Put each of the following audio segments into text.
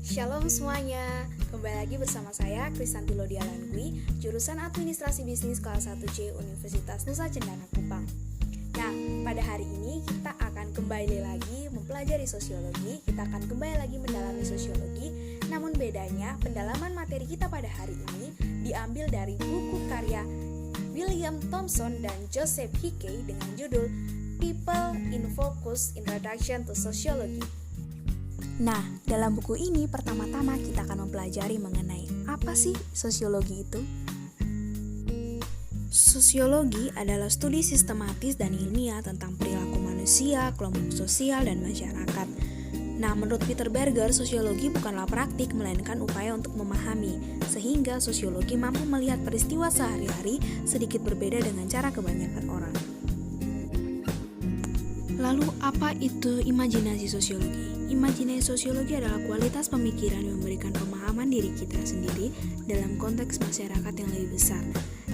Shalom semuanya, kembali lagi bersama saya Krisanti Lodia Langui, jurusan Administrasi Bisnis kelas 1C Universitas Nusa Cendana Kupang. Nah, pada hari ini kita akan kembali lagi mempelajari sosiologi, kita akan kembali lagi mendalami sosiologi. Namun bedanya, pendalaman materi kita pada hari ini diambil dari buku karya William Thomson dan Joseph Hickey dengan judul People in Focus Introduction to Sociology. Nah, dalam buku ini pertama-tama kita akan mempelajari mengenai apa sih sosiologi itu? Sosiologi adalah studi sistematis dan ilmiah tentang perilaku manusia, kelompok sosial, dan masyarakat. Nah, menurut Peter Berger, sosiologi bukanlah praktik, melainkan upaya untuk memahami, sehingga sosiologi mampu melihat peristiwa sehari-hari sedikit berbeda dengan cara kebanyakan orang. Lalu, apa itu imajinasi sosiologi? Imajinasi sosiologi adalah kualitas pemikiran yang memberikan pemahaman diri kita sendiri dalam konteks masyarakat yang lebih besar.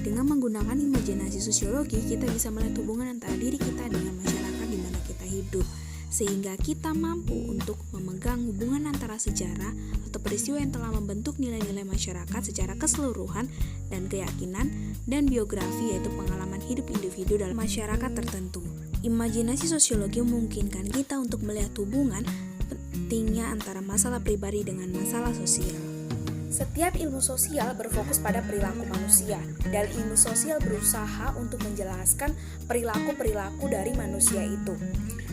Dengan menggunakan imajinasi sosiologi, kita bisa melihat hubungan antara diri kita dengan masyarakat di mana kita hidup, sehingga kita mampu untuk memegang hubungan antara sejarah atau peristiwa yang telah membentuk nilai-nilai masyarakat secara keseluruhan dan keyakinan dan biografi, yaitu pengalaman hidup individu dalam masyarakat tertentu. Imajinasi sosiologi memungkinkan kita untuk melihat hubungan pentingnya antara masalah pribadi dengan masalah sosial. Setiap ilmu sosial berfokus pada perilaku manusia, dan ilmu sosial berusaha untuk menjelaskan perilaku-perilaku dari manusia itu.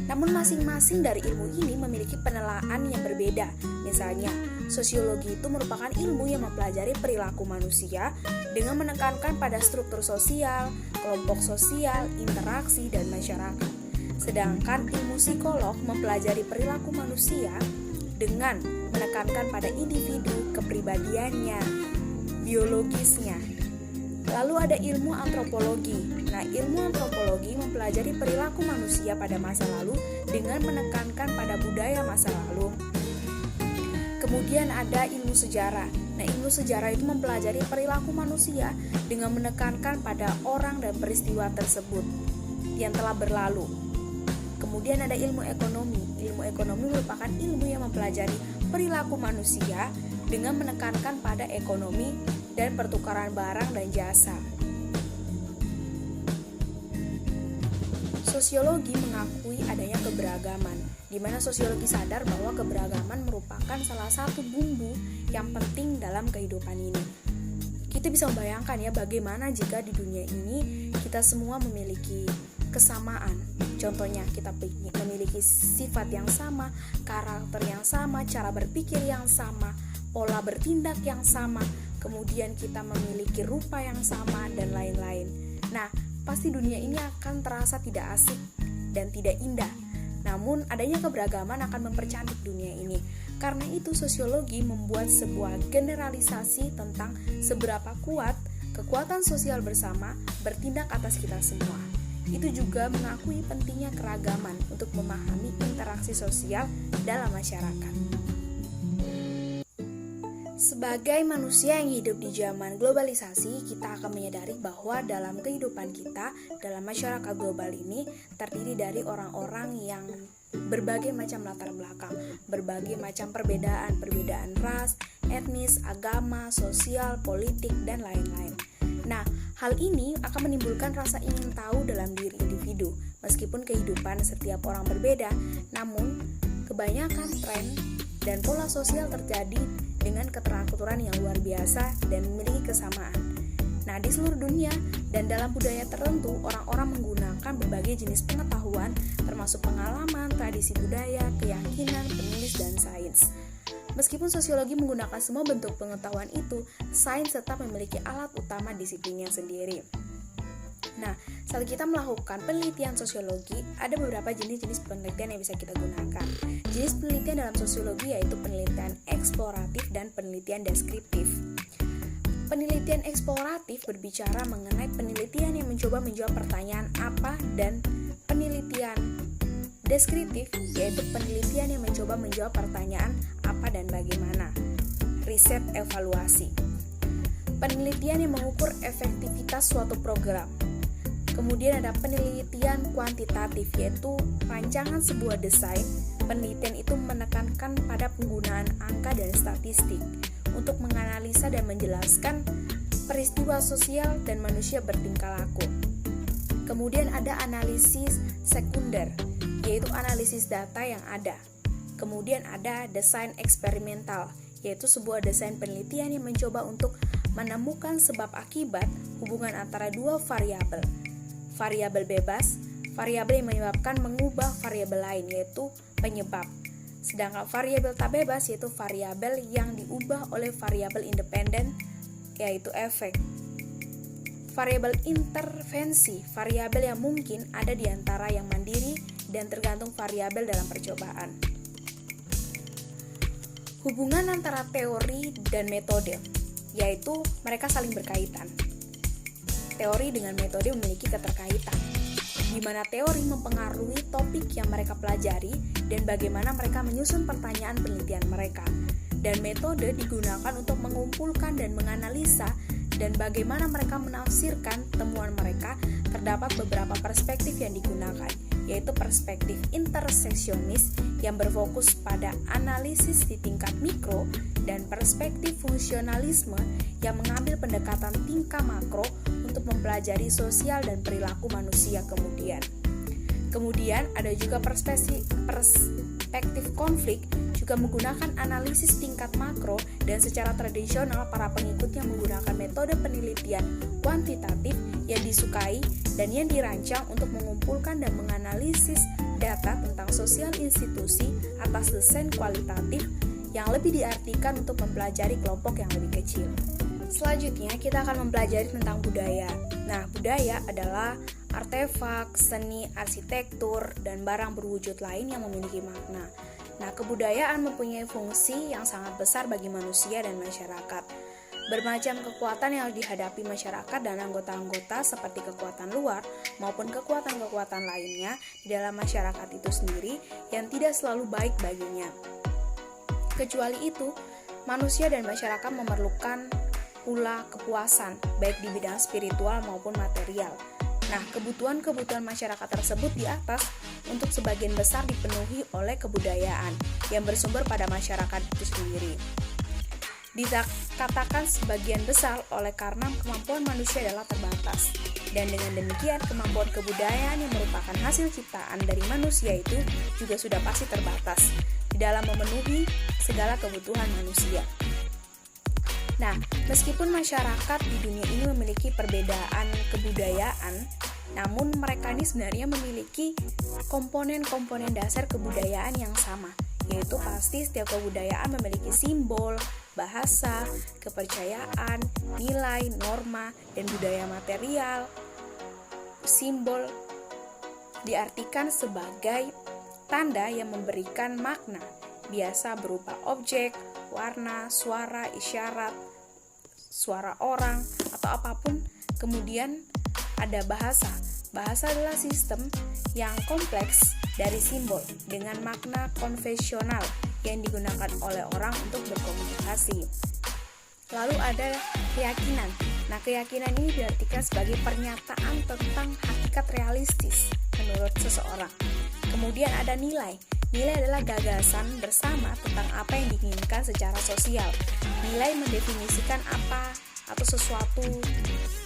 Namun masing-masing dari ilmu ini memiliki penelaan yang berbeda. Misalnya, sosiologi itu merupakan ilmu yang mempelajari perilaku manusia dengan menekankan pada struktur sosial, kelompok sosial, interaksi, dan masyarakat. Sedangkan ilmu psikolog mempelajari perilaku manusia dengan menekankan pada individu, kepribadiannya, biologisnya. Lalu ada ilmu antropologi. Nah, ilmu antropologi mempelajari perilaku manusia pada masa lalu dengan menekankan pada budaya masa lalu. Kemudian ada ilmu sejarah. Nah, ilmu sejarah itu mempelajari perilaku manusia dengan menekankan pada orang dan peristiwa tersebut yang telah berlalu. Kemudian ada ilmu ekonomi. Ilmu ekonomi merupakan ilmu yang mempelajari perilaku manusia dengan menekankan pada ekonomi dan pertukaran barang dan jasa. Sosiologi mengakui adanya keberagaman, di mana sosiologi sadar bahwa keberagaman merupakan salah satu bumbu yang penting dalam kehidupan ini. Kita bisa membayangkan ya bagaimana jika di dunia ini kita semua memiliki kesamaan. Contohnya kita memiliki sifat yang sama, karakter yang sama, cara berpikir yang sama, pola bertindak yang sama, kemudian kita memiliki rupa yang sama dan lain-lain. Nah, pasti dunia ini akan terasa tidak asik dan tidak indah. Namun adanya keberagaman akan mempercantik dunia ini. Karena itu sosiologi membuat sebuah generalisasi tentang seberapa kuat kekuatan sosial bersama bertindak atas kita semua. Itu juga mengakui pentingnya keragaman untuk memahami interaksi sosial dalam masyarakat. Sebagai manusia yang hidup di zaman globalisasi, kita akan menyadari bahwa dalam kehidupan kita, dalam masyarakat global ini, terdiri dari orang-orang yang berbagai macam latar belakang, berbagai macam perbedaan ras, etnis, agama, sosial, politik, dan lain-lain. Nah, hal ini akan menimbulkan rasa ingin tahu dalam diri individu. Meskipun kehidupan setiap orang berbeda, namun kebanyakan tren dan pola sosial terjadi dengan keteraturan yang luar biasa dan memiliki kesamaan. Nah, di seluruh dunia dan dalam budaya tertentu, orang-orang menggunakan berbagai jenis pengetahuan, termasuk pengalaman, tradisi budaya, keyakinan, penulis, dan sains. Meskipun sosiologi menggunakan semua bentuk pengetahuan itu, sains tetap memiliki alat utama disiplinnya sendiri. Nah, saat kita melakukan penelitian sosiologi, ada beberapa jenis-jenis penelitian yang bisa kita gunakan. Jenis penelitian dalam sosiologi yaitu penelitian eksploratif dan penelitian deskriptif. Penelitian eksploratif berbicara mengenai penelitian yang mencoba menjawab pertanyaan apa, dan penelitian deskriptif yaitu penelitian yang mencoba menjawab pertanyaan apa dan bagaimana. Riset evaluasi. Penelitian yang mengukur efektivitas suatu program. Kemudian ada penelitian kuantitatif, yaitu rancangan sebuah desain penelitian itu menekankan pada penggunaan angka dan statistik untuk menganalisa dan menjelaskan peristiwa sosial dan manusia bertingkah laku. Kemudian ada analisis sekunder, yaitu analisis data yang ada. Kemudian ada desain eksperimental, yaitu sebuah desain penelitian yang mencoba untuk menemukan sebab akibat hubungan antara dua variabel. Variabel bebas, variabel yang menyebabkan mengubah variabel lain, yaitu penyebab. Sedangkan variabel tak bebas yaitu variabel yang diubah oleh variabel independen, yaitu efek. Variabel intervensi, variabel yang mungkin ada di antara yang mandiri dan tergantung variabel dalam percobaan. Hubungan antara teori dan metode, yaitu mereka saling berkaitan. Teori dengan metode memiliki keterkaitan, di mana teori mempengaruhi topik yang mereka pelajari dan bagaimana mereka menyusun pertanyaan penelitian mereka. Dan metode digunakan untuk mengumpulkan dan menganalisa dan bagaimana mereka menafsirkan temuan mereka. Terdapat beberapa perspektif yang digunakan, yaitu perspektif interseksionis yang berfokus pada analisis di tingkat mikro dan perspektif fungsionalisme yang mengambil pendekatan tingkah makro untuk mempelajari sosial dan perilaku manusia Kemudian ada juga perspektif konflik juga menggunakan analisis tingkat makro, dan secara tradisional para pengikutnya menggunakan metode penelitian kuantitatif yang disukai dan yang dirancang untuk mengumpulkan dan menganalisis data tentang sosial institusi atas desain kualitatif yang lebih diartikan untuk mempelajari kelompok yang lebih kecil. Selanjutnya kita akan mempelajari tentang budaya. Nah, budaya adalah artefak, seni, arsitektur, dan barang berwujud lain yang memiliki makna. Nah, kebudayaan mempunyai fungsi yang sangat besar bagi manusia dan masyarakat. Bermacam kekuatan yang dihadapi masyarakat dan anggota-anggota seperti kekuatan luar maupun kekuatan-kekuatan lainnya di dalam masyarakat itu sendiri yang tidak selalu baik baginya. Kecuali itu, manusia dan masyarakat memerlukan pula kepuasan, baik di bidang spiritual maupun material. Nah, kebutuhan-kebutuhan masyarakat tersebut di atas untuk sebagian besar dipenuhi oleh kebudayaan yang bersumber pada masyarakat itu sendiri. Dikatakan sebagian besar oleh karena kemampuan manusia adalah terbatas. Dan dengan demikian, kemampuan kebudayaan yang merupakan hasil ciptaan dari manusia itu juga sudah pasti terbatas di dalam memenuhi segala kebutuhan manusia. Nah, meskipun masyarakat di dunia ini memiliki perbedaan kebudayaan, namun mereka ini sebenarnya memiliki komponen-komponen dasar kebudayaan yang sama, yaitu pasti setiap kebudayaan memiliki simbol, bahasa, kepercayaan, nilai, norma, dan budaya material. Simbol diartikan sebagai tanda yang memberikan makna, biasa berupa objek, warna, suara, isyarat, suara orang, atau apapun. Kemudian ada bahasa. Bahasa adalah sistem yang kompleks dari simbol dengan makna konvensional yang digunakan oleh orang untuk berkomunikasi. Lalu ada keyakinan. Nah, keyakinan ini diartikan sebagai pernyataan tentang hakikat realistis menurut seseorang. Kemudian ada nilai. Nilai adalah gagasan bersama tentang apa yang diinginkan secara sosial. Nilai mendefinisikan apa atau sesuatu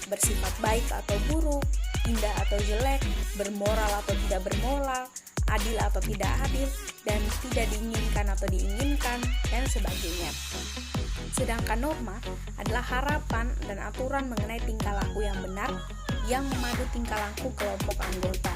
bersifat baik atau buruk, indah atau jelek, bermoral atau tidak bermoral, adil atau tidak adil, dan tidak diinginkan atau diinginkan, dan sebagainya. Sedangkan norma adalah harapan dan aturan mengenai tingkah laku yang benar yang memandu tingkah laku kelompok anggota.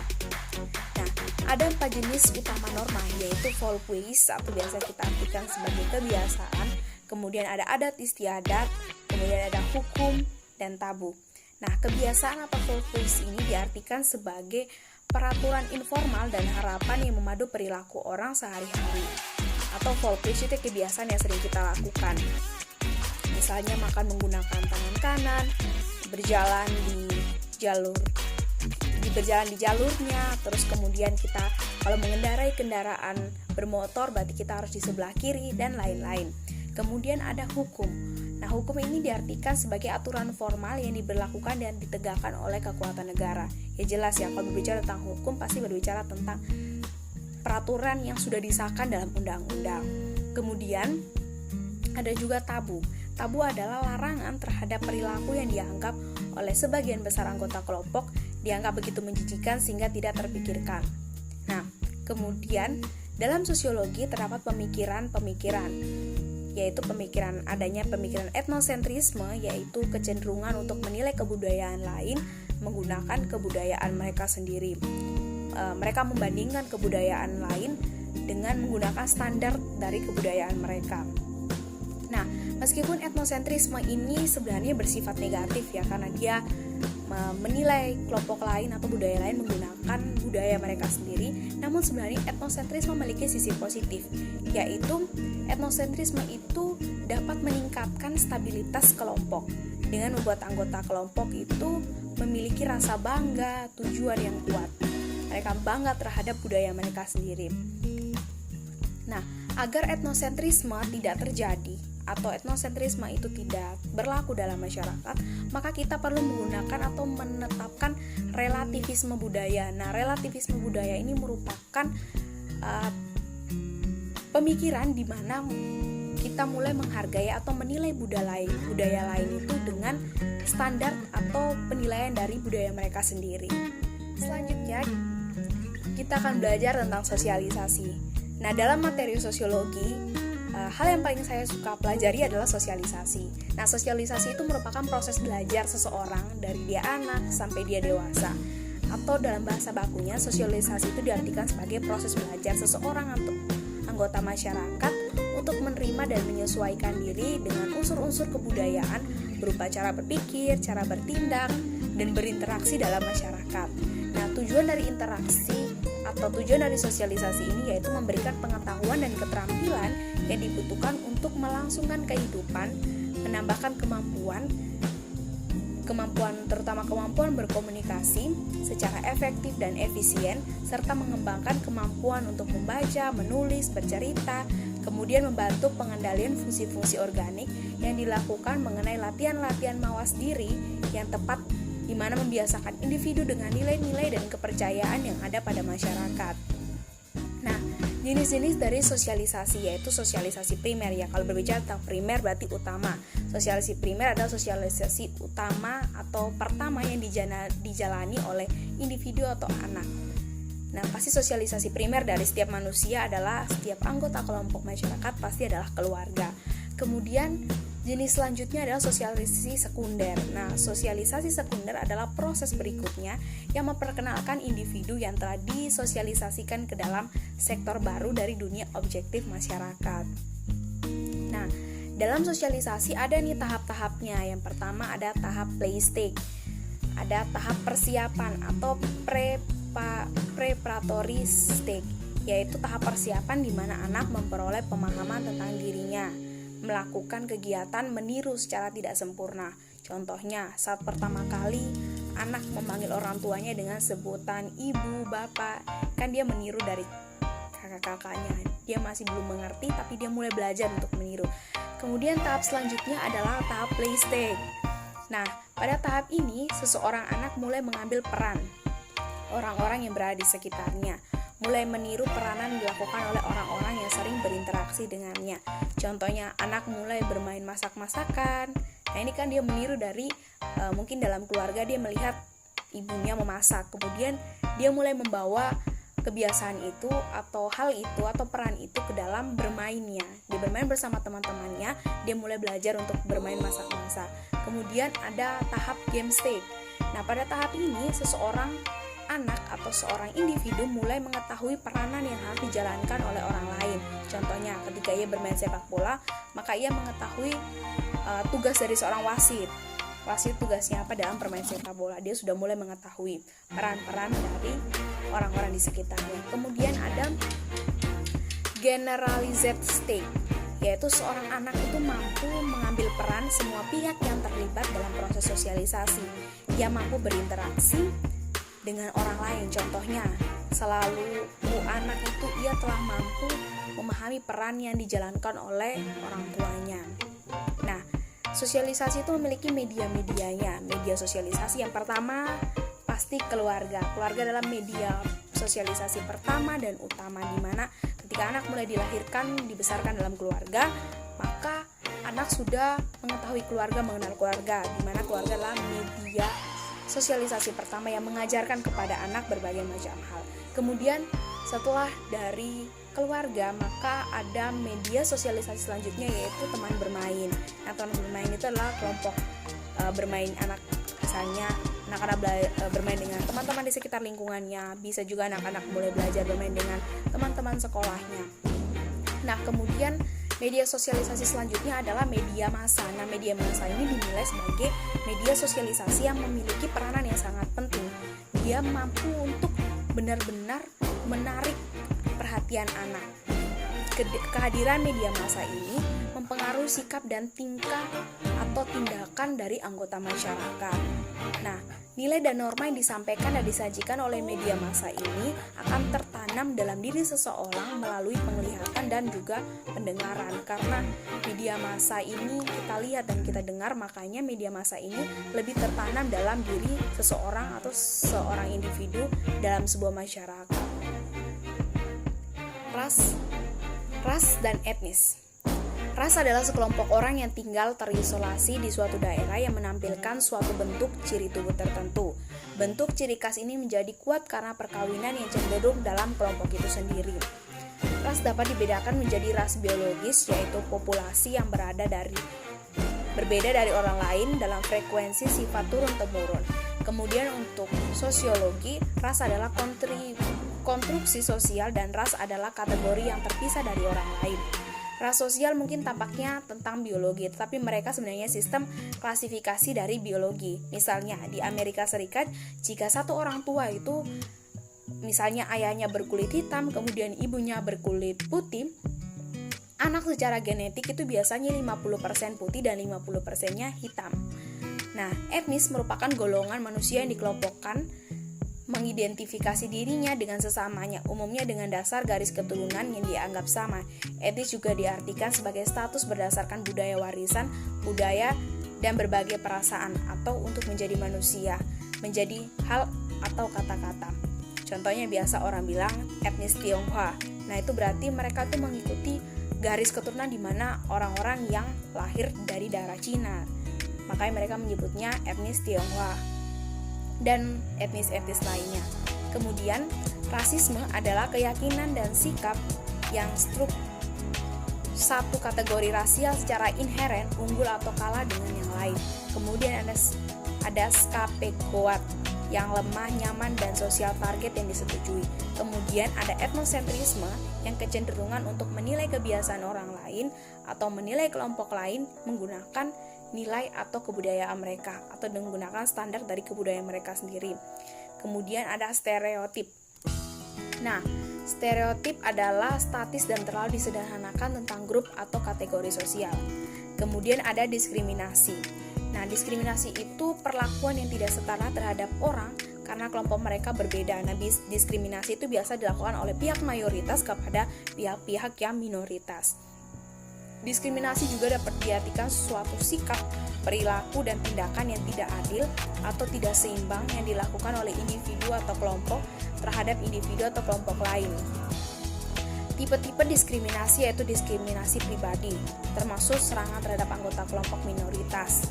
Nah, ada 4 jenis utama norma, yaitu volkweis atau biasa kita artikan sebagai kebiasaan, kemudian ada adat istiadat, kemudian ada hukum dan tabu. Nah, kebiasaan atau volkweis ini diartikan sebagai peraturan informal dan harapan yang memadu perilaku orang sehari-hari. Atau volkweis itu kebiasaan yang sering kita lakukan. Misalnya makan menggunakan tangan kanan, berjalan di jalurnya, terus kemudian kita kalau mengendarai kendaraan bermotor berarti kita harus di sebelah kiri dan lain-lain. Kemudian ada hukum. Nah, hukum ini diartikan sebagai aturan formal yang diberlakukan dan ditegakkan oleh kekuatan negara. Ya jelas ya, kalau berbicara tentang hukum pasti berbicara tentang peraturan yang sudah disahkan dalam undang-undang. Kemudian ada juga tabu. Tabu adalah larangan terhadap perilaku yang dianggap oleh sebagian besar anggota kelompok dianggap begitu menjijikan sehingga tidak terpikirkan. Nah, kemudian dalam sosiologi terdapat pemikiran-pemikiran, yaitu adanya pemikiran etnosentrisme, yaitu kecenderungan untuk menilai kebudayaan lain menggunakan kebudayaan mereka sendiri. Mereka membandingkan kebudayaan lain dengan menggunakan standar dari kebudayaan mereka. Nah, meskipun etnosentrisme ini sebenarnya bersifat negatif ya, karena dia menilai kelompok lain atau budaya lain menggunakan budaya mereka sendiri, namun sebenarnya etnosentrisme memiliki sisi positif, yaitu etnosentrisme itu dapat meningkatkan stabilitas kelompok dengan membuat anggota kelompok itu memiliki rasa bangga, tujuan yang kuat. Mereka bangga terhadap budaya mereka sendiri. Nah, agar etnosentrisme tidak terjadi atau etnosentrisme itu tidak berlaku dalam masyarakat, maka kita perlu menggunakan atau menetapkan relativisme budaya. Nah, relativisme budaya ini merupakan pemikiran di mana kita mulai menghargai atau menilai budaya lain itu dengan standar atau penilaian dari budaya mereka sendiri. Selanjutnya, kita akan belajar tentang sosialisasi. Nah, dalam materi sosiologi, hal yang paling saya suka pelajari adalah sosialisasi. Nah, sosialisasi itu merupakan proses belajar seseorang dari dia anak sampai dia dewasa. Atau dalam bahasa bakunya, sosialisasi itu diartikan sebagai proses belajar seseorang atau anggota masyarakat untuk menerima dan menyesuaikan diri dengan unsur-unsur kebudayaan berupa cara berpikir, cara bertindak, dan berinteraksi dalam masyarakat. Nah, tujuan dari interaksi atau tujuan dari sosialisasi ini yaitu memberikan pengetahuan dan keterampilan yang dibutuhkan untuk melangsungkan kehidupan, menambahkan terutama kemampuan berkomunikasi secara efektif dan efisien, serta mengembangkan kemampuan untuk membaca, menulis, bercerita, kemudian membantu pengendalian fungsi-fungsi organik yang dilakukan mengenai latihan-latihan mawas diri yang tepat, di mana membiasakan individu dengan nilai-nilai dan kepercayaan yang ada pada masyarakat. Nah, jenis-jenis dari sosialisasi yaitu sosialisasi primer ya. Kalau berbicara tentang primer berarti utama. Sosialisasi primer adalah sosialisasi utama atau pertama yang dijalani oleh individu atau anak. Nah, pasti sosialisasi primer dari setiap manusia adalah setiap anggota kelompok masyarakat pasti adalah keluarga. Kemudian jenis selanjutnya adalah sosialisasi sekunder. Nah, sosialisasi sekunder adalah proses berikutnya yang memperkenalkan individu yang telah disosialisasikan ke dalam sektor baru dari dunia objektif masyarakat. Nah, dalam sosialisasi ada nih tahap-tahapnya. Yang pertama ada tahap play stage. Ada tahap persiapan atau preparatory stage, yaitu tahap persiapan di mana anak memperoleh pemahaman tentang dirinya, melakukan kegiatan meniru secara tidak sempurna. Contohnya, saat pertama kali anak memanggil orang tuanya dengan sebutan ibu, bapak, kan dia meniru dari kakak-kakaknya. Dia masih belum mengerti, tapi dia mulai belajar untuk meniru. Kemudian tahap selanjutnya adalah tahap play stage. Nah, pada tahap ini, seseorang anak mulai mengambil peran orang-orang yang berada di sekitarnya, mulai meniru peranan yang dilakukan oleh orang-orang yang sering berinteraksi dengannya. Contohnya, anak mulai bermain masak-masakan. Nah, ini kan dia meniru dari mungkin dalam keluarga dia melihat ibunya memasak. Kemudian dia mulai membawa kebiasaan itu atau hal itu atau peran itu ke dalam bermainnya. Dia bermain bersama teman-temannya, dia mulai belajar untuk bermain masak-masak. Kemudian ada tahap game stage. Nah, pada tahap ini seseorang anak atau seorang individu mulai mengetahui peranan yang harus dijalankan oleh orang lain. Contohnya, ketika ia bermain sepak bola, maka ia mengetahui tugas dari seorang wasit. Wasit tugasnya apa dalam permainan sepak bola. Dia sudah mulai mengetahui peran-peran dari orang-orang di sekitarnya. Kemudian ada generalized state, yaitu seorang anak itu mampu mengambil peran semua pihak yang terlibat dalam proses sosialisasi. Dia mampu berinteraksi dengan orang lain. Contohnya, selalu anak itu ia telah mampu memahami peran yang dijalankan oleh orang tuanya. Nah, sosialisasi itu memiliki media-medianya. Media sosialisasi yang pertama pasti keluarga. Keluarga adalah media sosialisasi pertama dan utama, di mana ketika anak mulai dilahirkan, dibesarkan dalam keluarga, maka anak sudah mengetahui keluarga, mengenal keluarga, di mana keluarga adalah media sosialisasi pertama yang mengajarkan kepada anak berbagai macam hal. Kemudian setelah dari keluarga, maka ada media sosialisasi selanjutnya, yaitu teman bermain. Nah, teman bermain itu adalah kelompok bermain anak, misalnya anak-anak bermain dengan teman-teman di sekitar lingkungannya, bisa juga anak-anak mulai belajar bermain dengan teman-teman sekolahnya. Nah, kemudian media sosialisasi selanjutnya adalah media massa. Nah, media massa ini dinilai sebagai media sosialisasi yang memiliki peranan yang sangat penting. Dia mampu untuk benar-benar menarik perhatian anak. Kehadiran media massa ini mempengaruhi sikap dan tingkah atau tindakan dari anggota masyarakat. Nah, nilai dan norma yang disampaikan dan disajikan oleh media massa ini akan tertanam dalam diri seseorang melalui penglihatan dan juga pendengaran. Karena media massa ini kita lihat dan kita dengar, makanya media massa ini lebih tertanam dalam diri seseorang atau seorang individu dalam sebuah masyarakat. Ras dan etnis. Ras adalah sekelompok orang yang tinggal terisolasi di suatu daerah yang menampilkan suatu bentuk ciri tubuh tertentu. Bentuk ciri khas ini menjadi kuat karena perkawinan yang cenderung dalam kelompok itu sendiri. Ras dapat dibedakan menjadi ras biologis, yaitu populasi yang berbeda dari orang lain dalam frekuensi sifat turun-temurun. Kemudian untuk sosiologi, ras adalah konstruksi sosial dan ras adalah kategori yang terpisah dari orang lain. Ras sosial mungkin tampaknya tentang biologi, tetapi mereka sebenarnya sistem klasifikasi dari biologi. Misalnya di Amerika Serikat, jika satu orang tua itu misalnya ayahnya berkulit hitam, kemudian ibunya berkulit putih, anak secara genetik itu biasanya 50% putih dan 50%-nya hitam. Nah, etnis merupakan golongan manusia yang dikelompokkan mengidentifikasi dirinya dengan sesamanya, umumnya dengan dasar garis keturunan yang dianggap sama. Etnis juga diartikan sebagai status berdasarkan budaya warisan, budaya, dan berbagai perasaan, atau untuk menjadi manusia, menjadi hal atau kata-kata. Contohnya biasa orang bilang etnis Tionghoa. Nah, itu berarti mereka tuh mengikuti garis keturunan di mana orang-orang yang lahir dari daerah Cina. Makanya mereka menyebutnya etnis Tionghoa dan etnis-etnis lainnya. Kemudian, rasisme adalah keyakinan dan sikap yang satu kategori rasial secara inheren unggul atau kalah dengan yang lain. Kemudian ada scapegoat yang lemah, nyaman, dan sosial target yang disetujui. Kemudian ada etnosentrisme yang kecenderungan untuk menilai kebiasaan orang lain atau menilai kelompok lain menggunakan nilai atau kebudayaan mereka atau menggunakan standar dari kebudayaan mereka sendiri. Kemudian ada stereotip. Nah, stereotip adalah statis dan terlalu disederhanakan tentang grup atau kategori sosial. Kemudian ada diskriminasi. Nah, diskriminasi itu perlakuan yang tidak setara terhadap orang karena kelompok mereka berbeda. Nah, diskriminasi itu biasa dilakukan oleh pihak mayoritas kepada pihak-pihak yang minoritas. Diskriminasi juga dapat diartikan suatu sikap, perilaku, dan tindakan yang tidak adil atau tidak seimbang yang dilakukan oleh individu atau kelompok terhadap individu atau kelompok lain. Tipe-tipe diskriminasi yaitu diskriminasi pribadi, termasuk serangan terhadap anggota kelompok minoritas.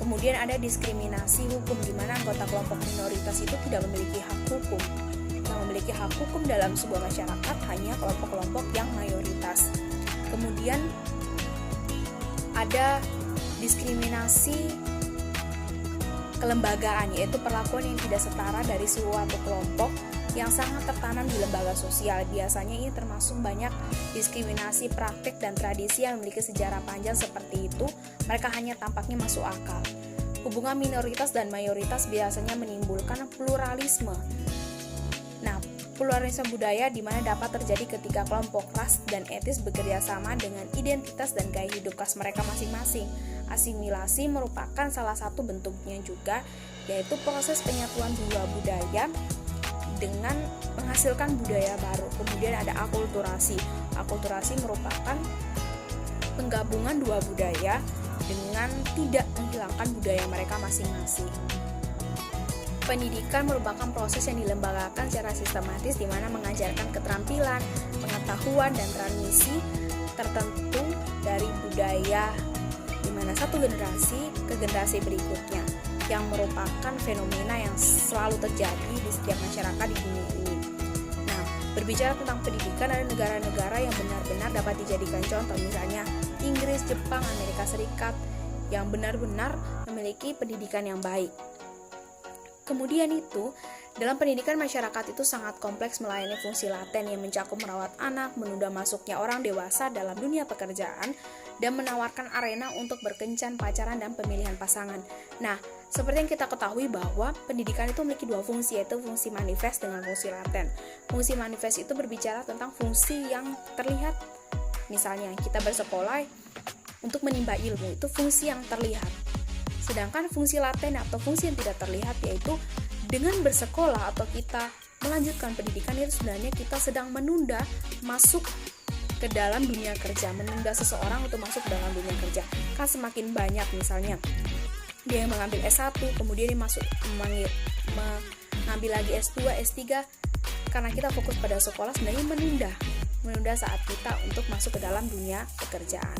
Kemudian ada diskriminasi hukum, di mana anggota kelompok minoritas itu tidak memiliki hak hukum. Yang memiliki hak hukum dalam sebuah masyarakat hanya kelompok-kelompok yang mayoritas. Kemudian ada diskriminasi kelembagaan, yaitu perlakuan yang tidak setara dari suatu kelompok yang sangat tertanam di lembaga sosial. Biasanya ini termasuk banyak diskriminasi praktik dan tradisi yang memiliki sejarah panjang seperti itu, mereka hanya tampaknya masuk akal. Hubungan minoritas dan mayoritas biasanya menimbulkan pluralisme. Nah, pluralisme budaya di mana dapat terjadi ketika kelompok ras dan etnis bekerja sama dengan identitas dan gaya hidup khas mereka masing-masing. Asimilasi merupakan salah satu bentuknya juga, yaitu proses penyatuan dua budaya dengan menghasilkan budaya baru. Kemudian ada akulturasi. Akulturasi merupakan penggabungan dua budaya dengan tidak menghilangkan budaya mereka masing-masing. Pendidikan merupakan proses yang dilembagakan secara sistematis di mana mengajarkan keterampilan, pengetahuan, dan transmisi tertentu dari budaya di mana satu generasi ke generasi berikutnya, yang merupakan fenomena yang selalu terjadi di setiap masyarakat di dunia ini. Nah, berbicara tentang pendidikan, ada negara-negara yang benar-benar dapat dijadikan contoh, misalnya Inggris, Jepang, Amerika Serikat, yang benar-benar memiliki pendidikan yang baik. Kemudian itu, dalam pendidikan masyarakat itu sangat kompleks melayani fungsi laten yang mencakup merawat anak, menunda masuknya orang dewasa dalam dunia pekerjaan, dan menawarkan arena untuk berkencan, pacaran, dan pemilihan pasangan. Nah, seperti yang kita ketahui bahwa pendidikan itu memiliki dua fungsi, yaitu fungsi manifest dengan fungsi laten. Fungsi manifest itu berbicara tentang fungsi yang terlihat. Misalnya, kita bersekolah untuk menimba ilmu, itu fungsi yang terlihat. Sedangkan fungsi laten atau fungsi yang tidak terlihat, yaitu dengan bersekolah atau kita melanjutkan pendidikan, itu sebenarnya kita sedang menunda masuk ke dalam dunia kerja, menunda seseorang untuk masuk ke dalam dunia kerja. Kan semakin banyak misalnya dia yang mengambil S1, kemudian dia mengambil lagi S2, S3, karena kita fokus pada sekolah, sebenarnya menunda saat kita untuk masuk ke dalam dunia pekerjaan.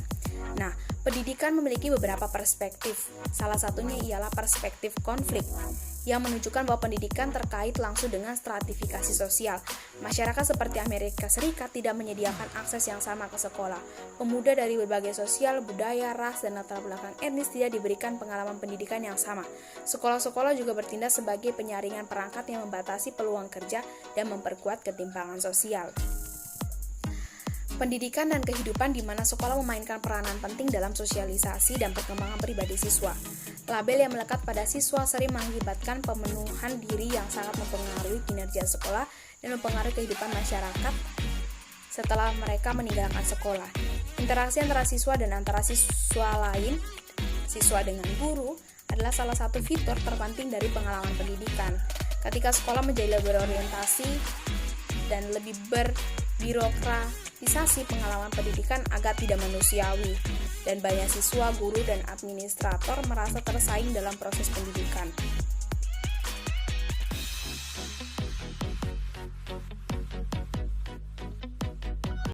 Nah, pendidikan memiliki beberapa perspektif. Salah satunya ialah perspektif konflik, yang menunjukkan bahwa pendidikan terkait langsung dengan stratifikasi sosial. Masyarakat seperti Amerika Serikat tidak menyediakan akses yang sama ke sekolah. Pemuda dari berbagai sosial, budaya, ras, dan latar belakang etnis tidak diberikan pengalaman pendidikan yang sama. Sekolah-sekolah juga bertindak sebagai penyaringan perangkat yang membatasi peluang kerja dan memperkuat ketimpangan sosial. Pendidikan dan kehidupan di mana sekolah memainkan peranan penting dalam sosialisasi dan perkembangan pribadi siswa. Label yang melekat pada siswa sering mengakibatkan pemenuhan diri yang sangat mempengaruhi kinerja sekolah dan mempengaruhi kehidupan masyarakat setelah mereka meninggalkan sekolah. Interaksi antara siswa dan antara siswa lain, siswa dengan guru, adalah salah satu fitur terpenting dari pengalaman pendidikan. Ketika sekolah menjadi lebih berorientasi dan lebih birokratisasi, pengalaman pendidikan agak tidak manusiawi, dan banyak siswa, guru, dan administrator merasa tersaing dalam proses pendidikan.